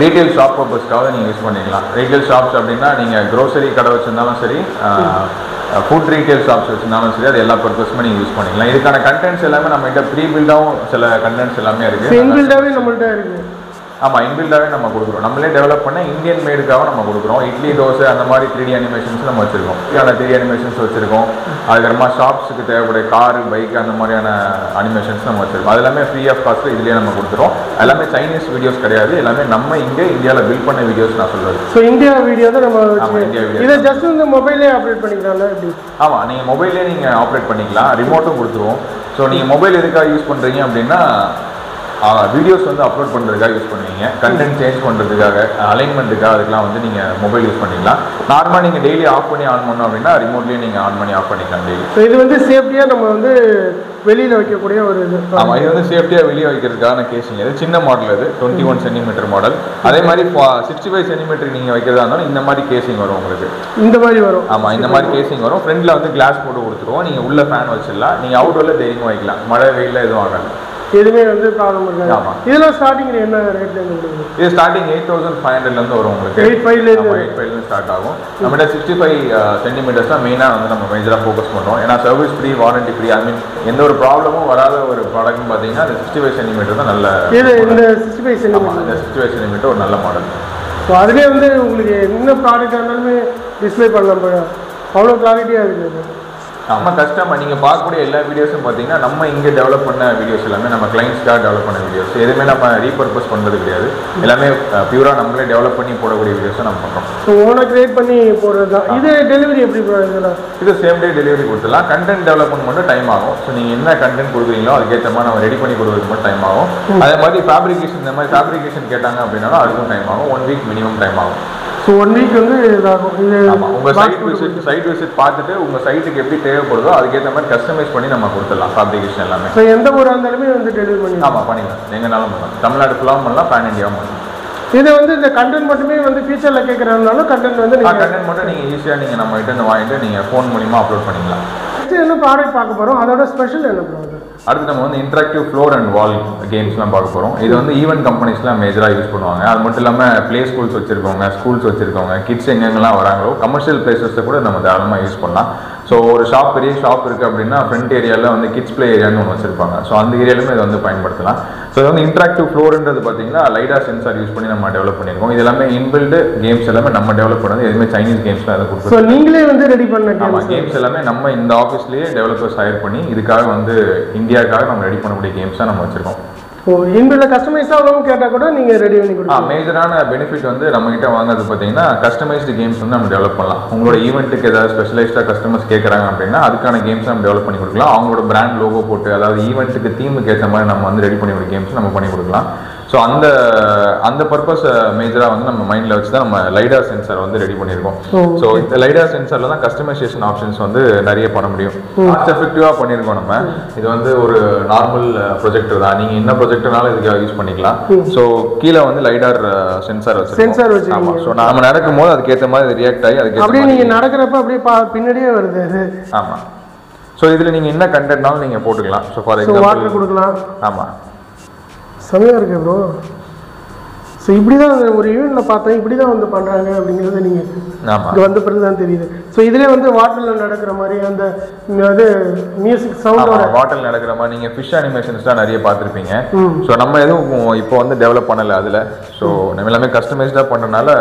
ரீட்டைல் ஷாப் பர்பஸ்க்காக நீங்கள் யூஸ் பண்ணிக்கலாம். ரீட்டைல் ஷாப்ஸ் அப்படின்னா நீங்கள் க்ரோசரி கடை வச்சுருந்தாலும் சரி, ஃபுட் ரீட்டைல் ஷாப்ஸ் வச்சுருந்தாலும் சரி, அது எல்லா பர்பஸுமே நீங்கள் யூஸ் பண்ணிக்கலாம். இதுக்கான கண்டென்ட்ஸ் எல்லாமே நம்மகிட்ட ப்ரீ பில்டாகவும் சில கண்டென்ட்ஸ் எல்லாமே இருக்குது. இன்பில்டாகவே நம்மள்ட்ட இருக்குது. ஆமாம், இன்பில்டாகவே நம்ம கொடுக்குறோம். நம்மளே டெவலப் பண்ண இந்தியன் மேடுக்காக நம்ம கொடுக்குறோம். இட்லி, தோசை அந்த மாதிரி 3D அனிமேஷன்ஸ் நம்ம வச்சுருக்கோம். இதுக்கான 3D அனிமேஷன்ஸ் வச்சுருக்கோம். அதுக்கப்புறமா ஷாப்ஸுக்கு தேவைப்படைய காரு, பைக் அந்த மாதிரியான அனிமேஷன்ஸ் நம்ம வச்சுருக்கோம். அது எல்லாமே ஃப்ரீ ஆஃப் காஸ்ட்டு இதுலேயே நம்ம கொடுத்துருவோம். எல்லாமே சைனீஸ் வீடியோஸ் கிடையாது, எல்லாமே நம்ம இங்கே இந்தியாவில் பில்ட் பண்ண வீடியோஸ் நான் சொல்லுவேன். ஸோ இந்தியா வீடியோ தான் நம்ம இந்தியா வீடியோ. இதை ஜஸ்ட் இந்த மொபைலே ஆப்ரேட் பண்ணிக்கலாம்ல? எப்படி? ஆமாம், நீங்கள் மொபைல்லேயே நீங்கள் ஆப்ரேட் பண்ணிக்கலாம். ரிமோட்டும் கொடுத்துருவோம். ஸோ நீங்கள் மொபைல் எதுக்காக யூஸ் பண்ணுறீங்க அப்படின்னா, வீடியோஸ் வந்து அப்லோட் பண்ணுறதுக்காக யூஸ் பண்ணுவீங்க, கண்டென்ட் சேஞ்ச் பண்ணுறதுக்காக, அலைன்மெண்ட்டுக்காக, அதுக்கெலாம் வந்து நீங்கள் மொபைல் யூஸ் பண்ணிக்கலாம். நார்மலாக நீங்கள் டெய்லி ஆஃப் பண்ணி ஆன் பண்ணோம் அப்படின்னா ரிமோட்லேயே நீங்கள் ஆன் பண்ணி ஆஃப் பண்ணிக்கலாம் டெய்லி. ஸோ இது வந்து சேஃப்டியாக நம்ம வந்து வெளியில் வைக்கக்கூடிய ஒரு இது. ஆமாம், இது வந்து சேஃப்டியாக வெளியே வைக்கிறதுக்கான கேசிங். இது சின்ன மாடல், இது 21 சென்டிமீட்டர் மாடல். அதே மாதிரி 65 சென்டிமீட்டர் நீங்கள் வைக்கிறதா இருந்தாலும் இந்த மாதிரி கேசிங் வரும் உங்களுக்கு. இந்த மாதிரி வரும்? ஆமாம், இந்த மாதிரி கேசிங் வரும். ஃப்ரண்டில் வந்து கிளாஸ் போட்டு கொடுத்துருவோம். நீங்கள் உள்ள ஃபேன் வச்சிடலாம். நீங்கள் அவுட்டோரில் தைரியமாக வைக்கலாம். மழை வெயிலில் எதுவும் ஆகாது. எதுவுமே வந்து ப்ராப்ளம் இருக்காது. ஆமாம். இதெல்லாம் ஸ்டார்டிங் என்ன ரேட்லேருந்து கொடுக்குது? இது ஸ்டார்டிங் 8500 வரும் உங்களுக்கு. 85 ஸ்டார்ட் ஆகும். நம்மகிட்ட 65 சென்டிமீட்டர்ஸ் தான் மெயினாக வந்து நம்ம மேஜராக ஃபோக்கஸ் பண்ணுறோம். ஏன்னா சர்வீஸ் ஃப்ரீ, வாரண்டி ஃப்ரீ, ஐ மீன் எந்த ஒரு ப்ராப்ளமும் வராத ஒரு ப்ராடக்ட்னு பார்த்தீங்கன்னா அது 65 சென்டிமீட்டர் தான் நல்ல. இது இந்த 65 சென்டிமீட்டர், இந்த 65 சென்டிமீட்டர் ஒரு நல்ல மாடல். ஸோ அதுலேயே வந்து உங்களுக்கு என்ன ப்ராடக்டாக இருந்தாலுமே டிஸ்பிளே பண்ணலாம், அவ்வளோ கிளாரிட்டியாக இருக்குது. நம்ம கஸ்டமர் நீங்கள் பார்க்கக்கூடிய எல்லா வீடியோஸும் பார்த்தீங்கன்னா நம்ம இங்கே டெவலப் பண்ண வீடியோஸ் எல்லாமே நம்ம கிளைண்ட்ஸ்க்காக டெவலப் பண்ண வீடியோஸ். எதுவுமே நம்ம ரீபர்பஸ் பண்ணுறது கிடையாது. எல்லாமே பியூராக நம்மளே டெவலப் பண்ணி போடக்கூடிய வீடியோஸை நம்ம பண்ணுறோம். ஸோ ஓனாக கிரியேட் பண்ணி போடுறது தான். இது டெலிவரி எப்படி போடுறதுல? இது சேம் டே டெலிவரி கொடுத்துடலாம். கண்டென்ட் டெவலப்மெண்ட் மட்டும் டைம் ஆகும். ஸோ நீங்கள் என்ன கண்டென்ட் கொடுக்குறீங்களோ அதுக்கேற்ற மாதிரி நம்ம ரெடி பண்ணி கொடுக்குறது மட்டும் டைம் ஆகும். அதே மாதிரி ஃபேப்ரிகேஷன், இந்த மாதிரி ஃபேப்ரிகேஷன் கேட்டாங்க அப்படின்னாலும் அதுக்கும் டைம் ஆகும். 1 வீக் மினிமம் டைம் ஆகும். ஸோ 1 வீக் வந்து இதாகும். இது உங்கள் சைட் விசிட் பார்த்துட்டு உங்கள் சைட்டுக்கு எப்படி தேவைப்படுதோ அதுக்கேற்ற மாதிரி கஸ்டமைஸ் பண்ணி நம்ம கொடுத்துடலாம் ஃபேப்ரிகேஷன் எல்லாமே. ஸோ எந்த ஊராக இருந்தாலுமே வந்து டெலிவரி பண்ணி பண்ணிடலாம். எங்கேனாலும் பண்ணலாம். தமிழ்நாடு ஃபுல்லாகவும் பண்ணலாம், பேன் இந்தியாவும் பண்ணலாம். இது வந்து இந்த கண்டென்ட் மட்டுமே வந்து ஃபியூச்சரில் கேட்குறதுனாலும் கண்டென்ட் வந்து கண்டென்ட் மட்டும் நீங்கள் ஈஸியாக நீங்கள் நம்ம கிட்ட வாங்கிட்டு நீங்கள் ஃபோன் மூலிமா அப்லோட் பண்ணிக்கலாம். என்ன ப்ராடக்ட் பார்க்க போகிறோம், அதோட ஸ்பெஷல் என்ன ப்ராடக்ட்? அடுத்து நம்ம வந்து இன்டராக்டிவ் ஃப்ளோர் அண்ட் வால் கேம்ஸ்லாம் பார்க்க போகிறோம். இது வந்து ஈவென்ட் கம்பெனிஸ்லாம் மேஜராக யூஸ் பண்ணுவாங்க. அது மட்டும் இல்லாமல் ப்ளே ஸ்கூல்ஸ் வச்சுருக்கவங்க, ஸ்கூல்ஸ் வச்சுருக்கவங்க, கிட்ஸ் எங்கெங்கெல்லாம் வராங்களோ கமர்ஷியல் பிளேசஸை கூட நம்ம தாராளமாக யூஸ் பண்ணலாம். ஸோ ஒரு பெரிய ஷாப் இருக்குது அப்படின்னா ஃப்ரண்ட் ஏரியாவில் வந்து கிட்ஸ் ப்ளே ஏரியான்னு ஒன்று வச்சுருப்பாங்க. ஸோ அந்த ஏரியாலுமே இதை வந்து பயன்படுத்தலாம். ஸோ இது வந்து இன்டராக்டிவ் ஃப்ளோர்ன்றது பார்த்தீங்கன்னா லைடா சென்சார் யூஸ் பண்ணி நம்ம டெவலப் பண்ணியிருக்கோம். இது எல்லாமே இன்பில்டு கேம்ஸ் எல்லாமே நம்ம டெவலப் பண்ணது. எதுவுமே சைனீஸ் கேம்ஸ்லாம் எதாவது கொடுத்து. ஸோ நீங்களே வந்து ரெடி பண்ண கேம்ஸ் எல்லாமே நம்ம இந்த ஆஃபீஸ்லேயே டெவலப்பர்ஸ் ஹையர் பண்ணி இதுக்காக வந்து இந்தியாவுக்காக நம்ம ரெடி பண்ணக்கூடிய கேம்ஸ் தான் நம்ம வச்சுருக்கோம். இன்பில்ட் கஸ்டமைஸாக கேட்டால் கூட நீங்கள் ரெடி பண்ணி கொடுக்கலாம். மேஜரான பெனிஃபிட் வந்து நம்மகிட்ட வாங்குறது பார்த்தீங்கன்னா கஸ்டமைஸ்டு கேம்ஸ் வந்து நம்ம டெவலப் பண்ணலாம். உங்களோட ஈவெண்ட்டுக்கு ஏதாவது ஸ்பெஷலைஸ்டாக கஸ்டமர்ஸ் கேட்குறாங்க அப்படின்னா அதுக்கான கேம்ஸ் நம்ம டெவலப் பண்ணி கொடுக்கலாம். அவங்களோட பிராண்ட் லோகோ போட்டு அதாவது ஈவெண்ட்டுக்கு தீமுக்கு ஏற்ற மாதிரி நம்ம வந்து ரெடி பண்ணி கேம்ஸ் நம்ம பண்ணி கொடுக்கலாம். ஸோ அந்த பர்பஸ் மேஜராக வந்து நம்ம மைண்டில் வச்சு தான் நம்ம லைடா சென்சார் வந்து ரெடி பண்ணியிருக்கோம். ஸோ இந்த லைடா சென்சாரில் தான் கஸ்டமைசேஷன் ஆப்ஷன்ஸ் வந்து நிறைய பண்ண முடியும். காஸ்ட் எஃபெக்டிவாக பண்ணியிருக்கோம் நம்ம. இது வந்து ஒரு நார்மல் ப்ரொஜெக்டர் தான். நீங்கள் என்ன ப்ரொஜெக்டர்னாலும் இதுக்காக யூஸ் பண்ணிக்கலாம். ஸோ கீழே வந்து லைடார் சென்சார் வச்சு. ஆமாம். ஸோ நம்ம நடக்கும் போது அதுக்கேற்ற மாதிரி ரியாக்ட் ஆகி அதுக்கு அப்படியே நீங்கள் நடக்கிறப்ப அப்படியே பின்னாடியே வருது. ஆமாம். ஸோ இதில் நீங்கள் என்ன கண்டென்ட்னாலும் நீங்கள் போட்டுக்கலாம். ஸோ ஃபார் எக்ஸாம்பிள் வாட்டர் கொடுக்கலாம். ஆமாம். செமையாக இருக்கு ப்ரோ. ஸோ இப்படி தான் ஒரு ஈவெண்ட்டில் பார்த்தேன், இப்படி தான் வந்து பண்ணுறாங்க அப்படிங்கிறது நீங்கள் இங்கே வந்த பிறகு தான் தெரியுது. ஸோ இதிலே வந்து வாட்டரில் நடக்கிற மாதிரி அந்த அது மியூசிக் சவுண்டோட வாட்டரில் நடக்கிற மாதிரி நீங்கள் ஃபிஷ் அனிமேஷன்ஸ்லாம் நிறைய பார்த்துருப்பீங்க. ஸோ நம்ம எதுவும் இப்போ வந்து டெவலப் பண்ணலை அதில். ஸோ நம்ம எல்லாமே கஸ்டமைஸ்டாக பண்ணுறதுனால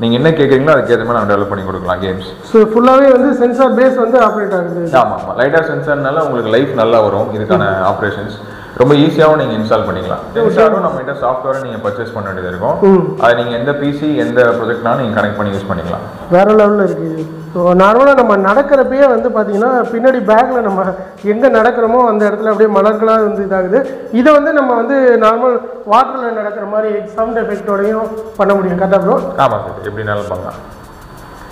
நீங்கள் என்ன கேட்குறீங்களோ அதுக்கேற்ற மாதிரி நம்ம டெவலப் பண்ணி கொடுக்கலாம் கேம்ஸ். ஸோ ஃபுல்லாகவே வந்து சென்சார் பேஸ் வந்து ஆப்ரேட் ஆகுது. ஆமாம். லைட்டாக சென்சார்னால உங்களுக்கு லைஃப் நல்லா வரும். இதுக்கான ஆப்ரேஷன்ஸ் ரொம்ப ஈஸியாகவும் நீங்கள் இன்ஸ்டால் பண்ணிக்கலாம். சென்சாரும் நம்மகிட்ட சாஃப்ட்வேரை நீங்கள் பர்ச்சேஸ் பண்ண வேண்டியது இருக்கும். அதை நீங்கள் எந்த பிசி எந்த ப்ரொஜெக்ட்னாலும் நீங்கள் கனெக்ட் பண்ணி யூஸ் பண்ணிக்கலாம். வேறு லெவலில் இருக்குது. ஸோ நார்மலாக நம்ம நடக்கிறப்பயே வந்து பார்த்தீங்கன்னா பின்னாடி பேக்கில் நம்ம எங்கே நடக்கிறோமோ அந்த இடத்துல அப்படியே மலர்களாக வந்து இதாகுது. இதை வந்து நம்ம வந்து நார்மல் வாட்டரில் நடக்கிற மாதிரி சவுண்ட் எஃபெக்டோடையும் பண்ண முடியும். கரெக்டாக ப்ரோ? ஆமாம் சார். எப்படினாலும் பண்ணலாம்.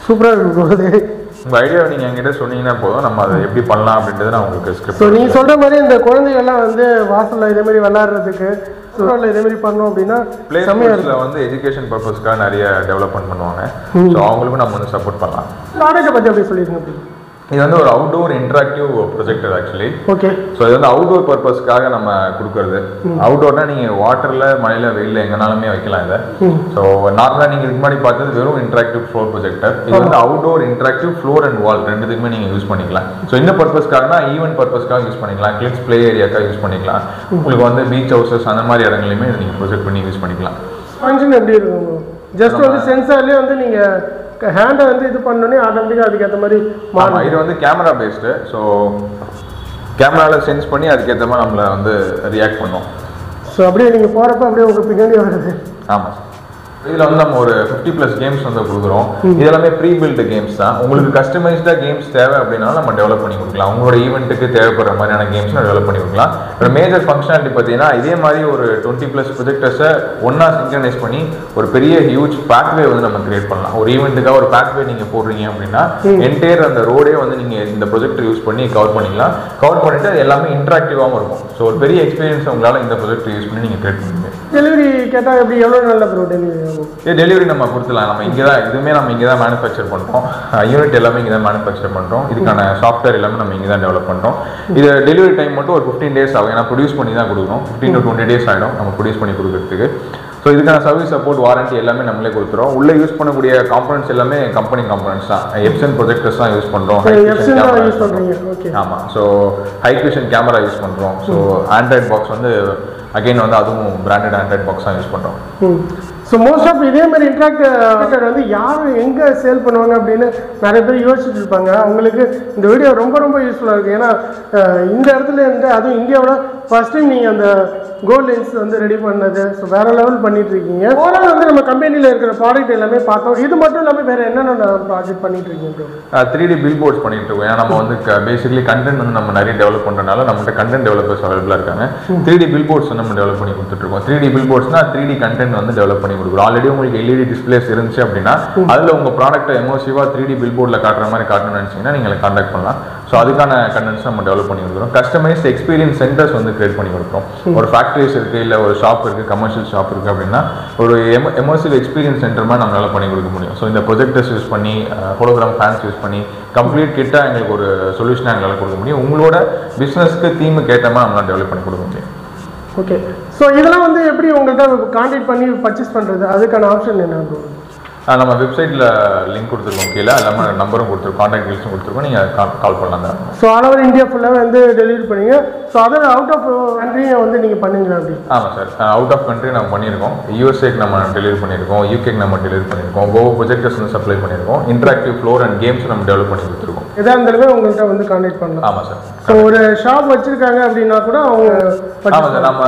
சூப்பராக இருக்கு ப்ரோ. அது உங்கள் ஐடியாவை நீங்கள் என்கிட்ட சொன்னீங்கன்னா போதும், நம்ம அதை எப்படி பண்ணலாம் அப்படின்றது நான் உங்களுக்கு ஸ்கிரிப்ட். ஸோ நீங்கள் சொல்கிற மாதிரி இந்த குழந்தைகள்லாம் வந்து வாசலில் இதேமாதிரி விளாட்றதுக்கு இதேமாதிரி பண்ணோம் அப்படின்னா பிளே ஸ்கூல்ஸில் வந்து எஜுகேஷன் பர்பஸ்க்காக நிறைய டெவலப்மெண்ட் பண்ணுவாங்க. ஸோ அவங்களுக்கும் நம்ம வந்து சப்போர்ட் பண்ணலாம். ப்ராடக்ட்டை பற்றி அப்படி சொல்லிடுங்க. இது வந்து ஒரு outdoor interactive projector actually. Okay. So இது வந்து அவுட்டோர் பர்பஸ்க்காக நம்ம கொடுக்குறது. அவுட்டோர்னா நீங்கள் வாட்டரில் மழையில் வெயிலில் எங்கனாலுமே வைக்கலாம் இதை. ஸோ நார்மலாக நீங்கள் இதுக்கு முன்னாடி பார்த்தது வெறும் இன்டராக்டிவ் ஃப்ளோர் ப்ரொஜெக்டர். இது வந்து அவுட்டோர் இன்டராக்டிவ் ஃப்ளோர் அண்ட் வால் ரெண்டுத்துக்குமே நீங்கள் யூஸ் பண்ணிக்கலாம். ஸோ இந்த பர்பஸ்க்காகனா ஈவென்ட் பர்பஸ்க்காக யூஸ் பண்ணிக்கலாம், கிட்ஸ் ப்ளே ஏரியாக்காக யூஸ் பண்ணிக்கலாம். உங்களுக்கு வந்து பீச் ஹவுசஸ் அந்த மாதிரி இடங்களையுமே நீங்கள் ப்ரொஜெக்ட் பண்ணி யூஸ் பண்ணிக்கலாம். ஃபங்க்ஷன் எப்படி இருக்கும்? ஜஸ்ட் வந்து சென்சார்லேயே வந்து நீங்கள் ஹேண்டை வந்து இது பண்ணோன்னே ஆட்டோமேட்டிக்காக அதுக்கேற்ற மாதிரி மாறும். இது வந்து கேமரா பேஸ்டு. ஸோ கேமராவில் சென்ஸ் பண்ணி அதுக்கேற்ற மாதிரி நம்மளை வந்து ரியாக்ட் பண்ணும். ஸோ அப்படியே நீங்கள் போகிறப்ப அப்படியே உங்களுக்கு பின்னாடி வருது. ஆமாம். இதில் வந்து நம்ம ஒரு 50+ கேம்ஸ் வந்து கொடுக்குறோம். இது எல்லாமே ப்ரீ பில்டு கேம்ஸ் தான். உங்களுக்கு கஸ்டமைஸ்டாக கேம்ஸ் தேவை அப்படின்னாலும் நம்ம டெவலப் பண்ணி கொடுக்கலாம். உங்களோட ஈவெண்ட்டுக்கு தேவைப்படுற மாதிரியான கேம்ஸ் நம்ம டெவலப் பண்ணி கொடுக்கலாம். ஒரு மேஜர் ஃபங்க்ஷனாலிட்டி பார்த்தீங்கன்னா இதே மாதிரி ஒரு 20+ ப்ரொஜெக்டர்ஸை ஒன்றா சிங்க்ரனைஸ் பண்ணி ஒரு பெரிய ஹியூஜ் பேத்வே வந்து நம்ம கிரியேட் பண்ணலாம். ஒரு ஈவெண்ட்டுக்காக ஒரு பேத்வே நீங்கள் போடுறீங்க அப்படின்னா என்டையர் அந்த ரோடே வந்து நீங்கள் இந்த ப்ரொஜெக்டர் யூஸ் பண்ணி கவர் பண்ணிக்கலாம். கவர் பண்ணிவிட்டு அது எல்லாமே இன்ட்ராக்டிவாகவும் இருக்கும். ஸோ ஒரு பெரிய எக்ஸ்பீரியன்ஸ் உங்களால் இந்த ப்ரொஜெக்டர் யூஸ் பண்ணி நீங்கள் கிரியேட் பண்ணுவீங்க. டெலிவரி கேட்டால் எப்படி எவ்வளோ நல்ல ப்ரோ டெலிவரி? டெலிவரி நம்ம கொடுத்துலாம். நம்ம இங்கே தான் இதுவுமே நம்ம இங்கே தான் மேனுஃபேக்சர் பண்ணுறோம். யூனிட் எல்லாமே இங்கே தான் மேனுஃபேக்சர் பண்ணுறோம். இதுக்கான சாஃப்ட்வேர் எல்லாமே நம்ம இங்கே தான் டெவலப் பண்ணுறோம். இது டெலிவரி டைம் மட்டும் ஒரு 15 days ஆகும். ஏன்னா ப்ரொடியூஸ் பண்ணி தான் கொடுக்குறோம். 15 to 20 days ஆகிடும் நம்ம ப்ரொடியூஸ் பண்ணி கொடுக்குறதுக்கு. ஸோ இதுக்கான சர்வீஸ் சப்போர்ட் வாரண்டி எல்லாமே நம்மளே கொடுத்துரும். உள்ளே யூஸ் பண்ணக்கூடிய காம்பனன்ட்ஸ் எல்லாமே கம்பெனி காம்பனன்ட்ஸ் தான். எப்சன் ப்ரொஜெக்டர்ஸ் தான் யூஸ் பண்ணுறோம். ஆமாம். ஸோ ஹைக்விஷன் கேமரா யூஸ் பண்ணுறோம். ஸோ ஆண்ட்ராய்ட் பாக்ஸ் வந்து அகைன் வந்து அதுவும் பிராண்டட் ஆண்ட்ராய்ட் பாக்ஸ் தான் யூஸ் பண்ணுறோம். ஸோ மோஸ்ட் ஆஃப் இதே மாதிரி இன்ட்ராக்டர் வந்து யார் எங்கே சேல் பண்ணுவாங்க அப்படின்னு நிறைய பேர் யோசிச்சுட்டு இருப்பாங்க. அவங்களுக்கு இந்த வீடியோ ரொம்ப ரொம்ப யூஸ்ஃபுல்லாக இருக்குது. ஏன்னா இந்த இடத்துல இருந்து அதுவும் இந்தியாவோட ஃபர்ஸ்ட் டைம் நீங்கள் அந்த கோல் லென்ஸ் வந்து ரெடி பண்ணது, ஸோ வேறு லெவல் பண்ணிட்டு இருக்கீங்க. ஓவரால் வந்து நம்ம கம்பெனியில் இருக்கிற ப்ராடக்ட் எல்லாமே பார்த்தோம். இது மட்டும் இல்லாமல் வேறு என்னென்ன ப்ராஜெக்ட் பண்ணிட்டு இருக்கீங்க? 3D பில் போர்ட்ஸ் பண்ணிட்டு இருக்கோம். ஏன்னா நம்ம வந்து பேசிக்கலி கண்டென்ட் வந்து நம்ம நிறைய டெவலப் பண்ணுறதுனால நம்மகிட்ட கண்டென்ட் டெவலப்பர்ஸ் அவைலபிளாக இருக்காங்க. 3D பில் போர்ட்ஸ் நம்ம டெவலப் பண்ணி கொடுத்துட்ருக்கோம். 3D பில் போர்ட்ஸ்னா 3D கண்டென்ட் வந்து டெவலப் பண்ணி கொடுக்குறோம். ஆல்ரெடி உங்களுக்கு LED டிஸ்பிளேஸ் இருந்துச்சு அப்படின்னா அதில் உங்கள் ப்ராடக்ட்டை எமோசிவாக 3D பில் போர்டில் காட்டுற மாதிரி காட்டணும்னு நினச்சிங்கன்னா நீங்கள் கான்டாக்ட் பண்ணலாம். ஸோ அதுக்கான கண்டென்ட்ஸ் நம்ம டெவலப் பண்ணி கொடுக்குறோம். கஸ்டமைஸ்ட் எக்ஸ்பீரியன்ஸ் சென்டர்ஸ் வந்து கிரியேட் பண்ணி கொடுக்குறோம். ஒரு ஃபேக்ட்ரிஸ் இருக்குது, இல்லை ஒரு ஷாப் இருக்குது, கமர்ஷியல் ஷாப் இருக்குது அப்படின்னா ஒரு எமோசிவ் எக்ஸ்பீரியன்ஸ் சென்டர் மாதிரி நம்மளால் பண்ணி கொடுக்க முடியும். ஸோ இந்த ப்ரொஜெக்டர்ஸ் யூஸ் பண்ணி, ஹோலோகிராம் ஃபேன்ஸ் யூஸ் பண்ணி கம்ப்ளீட் கிட்டாக எங்களுக்கு ஒரு சொல்யூஷனாக எங்களால் கொடுக்க முடியும். உங்களோட பிஸ்னஸ்க்கு தீமுக்கு ஏற்ற மாதிரி நம்மளால் டெவலப் பண்ணி கொடுக்க முடியும். ஓகே, ஸோ இதெல்லாம் வந்து எப்படி உங்கள்கிட்ட கான்டாக்ட் பண்ணி பர்ச்சேஸ் பண்ணுறது, அதுக்கான ஆப்ஷன் என்ன? நம்ம வெப்சைட்டில் லிங்க் கொடுத்துருக்கோம், கீழே எல்லாமே நம்பரும் கொடுத்துருக்கோம், கான்டாக்ட் டீல்ஸும் கொடுத்துருக்கோம். நீங்கள் கால் பண்ணலாம். ஸோ ஆல் ஓவர் இந்தியா ஃபுல்லாக வந்து டெலிவரி பண்ணுங்க. ஸோ அதில் அவுட் ஆஃப் கண்ட்ரியை வந்து நீங்கள் பண்ணுங்களா? அப்படி? ஆமாம் சார், அவுட் ஆஃப் கண்ட்ரி நம்ம பண்ணியிருக்கோம். யூஎஸ்ஏக்கு நம்ம டெலிவரி பண்ணியிருக்கோம், யூகேக்கு நம்ம டெலிவரி பண்ணியிருக்கோம், கோவா ப்ரொஜெக்டர்ஸ் வந்து சப்ளை பண்ணியிருக்கோம், இன்டராக்டிவ் ஃப்ளோர் அண்ட் கேம்ஸ் நம்ம டெவலப் பண்ணி கொடுத்துருக்கோம். எதாக இருந்தாலுமே உங்கள்கிட்ட வந்து கான்டாக்ட் பண்ணலாம். ஆமாம் சார். ஸோ ஒரு ஷாப் வச்சுருக்காங்க அப்படின்னா கூட அவங்க. ஆமாம் சார், நம்ம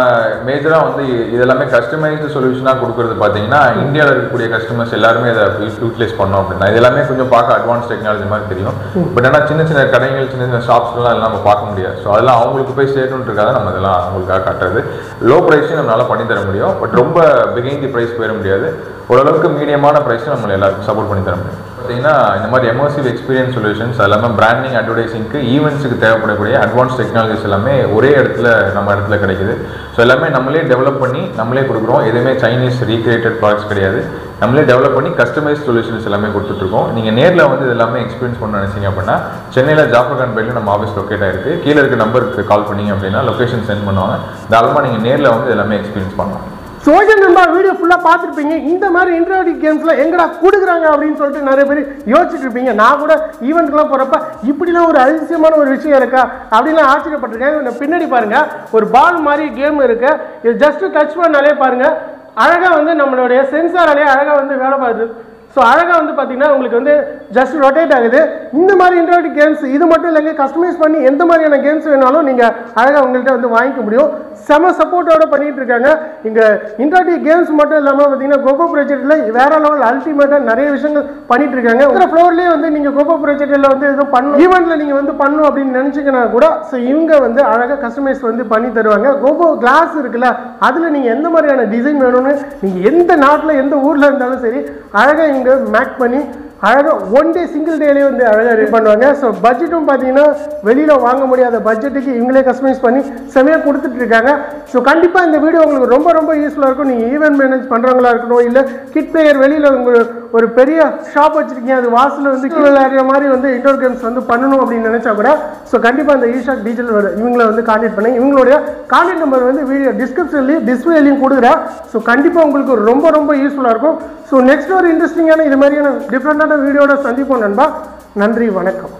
மேஜராக வந்து இதெல்லாமே கஸ்டமைஸ்டு சொல்யூஷனாக கொடுக்குறது பார்த்தீங்கன்னா இந்தியாவில் இருக்கக்கூடிய கஸ்டமர்ஸ் எல்லாருமே இதை யூட்டிலைஸ் பண்ணோம் அப்படின்னா இது எல்லாமே கொஞ்சம் பார்க்க அட்வான்ஸ் டெக்னாலஜி மாதிரி தெரியும். பட் ஆனால் சின்ன சின்ன கடைகள், சின்ன சின்ன ஷாப்ஸ்லாம் எல்லாம் நம்ம பார்க்க முடியாது. ஸோ அதெல்லாம் அவங்களுக்கு போய் சேர்த்துன்றதுக்காக நம்ம இதெல்லாம் அவங்களுக்காக காட்டுறது. லோ ப்ரைஸையும் நம்மளால் பண்ணி தர முடியும், பட் ரொம்ப பிகைன் தி ப்ரைஸ் போயிட முடியாது. ஓரளவுக்கு மீடியமான ப்ரைஸும் நம்மளை எல்லாருக்கும் சப்போர்ட் பண்ணி தர முடியும். பார்த்தீங்கன்னா இந்த மாதிரி எமர்சிவ் எக்ஸ்பீரியன்ஸ் சொல்யூஷன்ஸ் எல்லாமே பிராண்டிங், அட்வர்டைசிங்க்கு, ஈவெண்ட்ஸுக்கு தேவைப்படக்கூடிய அட்வான்ஸ் டெக்னாலஜிஸ் எல்லாமே ஒரே நம்ம இடத்துல கிடைக்குது. ஸோ எல்லாமே நம்மளே டெவலப் பண்ணி நம்மளே கொடுக்குறோம். எதுவுமே சைனீஸ் ரீக்ரியேட்டட் ப்ராடக்ட்ஸ் கிடையாது. நம்மளே டெவலப் பண்ணி கஸ்டமைஸ் சொல்யூஷன்ஸ் எல்லாமே கொடுத்துட்ருக்கோம். நீங்கள் நேரில் வந்து இது எல்லாமே எக்ஸ்பீரியன்ஸ் பண்ண நினச்சிங்க அப்படின்னா சென்னையில் ஜாஃபர்கான் பேட்டில் நம்ம ஆஃபீஸ் லொக்கேட் ஆகிருக்கு. கீழே இருக்க நம்பருக்கு கால் பண்ணிங்க அப்படின்னா லொக்கேஷன் சென்ட் பண்ணுவாங்க. தாராளமாக நீங்கள் நேரில் வந்து எல்லாமே எக்ஸ்பீரியன்ஸ் பண்ணலாம். சோஜன் நண்பா வீடியோ ஃபுல்லாக பார்த்துருப்பீங்க. இந்த மாதிரி இன்டராக்டிவ் கேம்ஸில் எங்கடா கொடுக்குறாங்க அப்படின்னு சொல்லிட்டு நிறைய பேர் யோசிச்சுட்டு இருப்பீங்க. நான் கூட ஈவெண்ட்லாம் போகிறப்ப இப்படிலாம் ஒரு அதிசயமான ஒரு விஷயம் இருக்கா அப்படின்லாம் ஆச்சரியப்பட்டிருக்கேன். பின்னாடி பாருங்கள், ஒரு பால் மாதிரி கேம் இருக்குது. இது ஜஸ்ட்டு டச் பண்ணாலே பாருங்கள், அழகாக வந்து நம்மளுடைய சென்சாராலே அழகாக வந்து வேலை பார்க்குது. ஸோ அழகாக வந்து பார்த்தீங்கன்னா உங்களுக்கு வந்து ஜஸ்ட் ரொட்டேட் ஆகுது. இந்த மாதிரி இன்டராக்டிவ் கேம்ஸ் இது மட்டும் இல்லைங்க, கஸ்டமைஸ் பண்ணி எந்த மாதிரியான கேம்ஸ் வேணாலும் நீங்கள் அழகாக உங்கள்கிட்ட வந்து வாங்கிக்க முடியும். செம சப்போர்ட்டோட பண்ணிட்டு இருக்காங்க. இங்கே இன்டராக்டிவ் கேம்ஸ் மட்டும் இல்லாமல் பார்த்தீங்கன்னா கோகோ ப்ராஜெக்டில் வேற லெவல் அல்டிமேட்டாக நிறைய விஷயங்கள் பண்ணிட்டு இருக்காங்க. இந்த ஃப்ளோர்லேயே வந்து நீங்கள் கோகோ ப்ராஜெக்டில் வந்து எதுவும் பண்ணணும், ஈவெண்ட்டில் நீங்கள் வந்து பண்ணணும் அப்படின்னு நினச்சிங்கன்னா கூட ஸோ இவங்க வந்து அழகாக கஸ்டமைஸ் வந்து பண்ணி தருவாங்க. கோகோ கிளாஸ் இருக்குல்ல, அதில் நீங்கள் எந்த மாதிரியான டிசைன் வேணும்னு நீங்கள் எந்த நாட்டில் எந்த ஊரில் இருந்தாலும் சரி அழகாக இங்கே மேக் பண்ணி அழகாக ஒன் டே சிங்கிள் டேலேயே வந்து அழகாக ரெடி பண்ணுவாங்க. ஸோ பட்ஜெட்டும் பார்த்தீங்கன்னா வெளியில் வாங்க முடியாத பட்ஜெட்டுக்கு இவங்களே கஸ்டமைஸ் பண்ணி செமையாக கொடுத்துட்டு இருக்காங்க. ஸோ கண்டிப்பாக இந்த வீடியோ உங்களுக்கு ரொம்ப ரொம்ப யூஸ்ஃபுல்லாக இருக்கும். நீங்கள் ஈவென்ட் மேனேஜ் பண்ணுறவங்களா இருக்கணும், இல்லை கிட் பிளேயர் வெளியில் உங்களுக்கு ஒரு பெரிய ஷாப் வச்சுருக்கீங்க, அது வாசலில் வந்து விளையாடுற மாதிரி வந்து இன்டோர் கேம்ஸ் வந்து பண்ணணும் அப்படின்னு நினச்சா கூட ஸோ கண்டிப்பாக இந்த ஈஷாக் டிஜிட்டல் இவங்களை வந்து கான்டாக்ட் பண்ணி இவங்களுடைய கான்டாக்ட் நம்பர் வந்து வீடியோ டிஸ்கிரிப்ஷன்லேயும் டிஸ்பிளேலையும் கொடுக்குறேன். ஸோ கண்டிப்பாக உங்களுக்கு ரொம்ப ரொம்ப யூஸ்ஃபுல்லாக இருக்கும். ஸோ நெக்ஸ்ட் ஒரு இன்ட்ரெஸ்டிங்கான இது மாதிரியான டிஃப்ரெண்டான வீடியோட சந்திப்போம் நண்பா. நன்றி, வணக்கம்.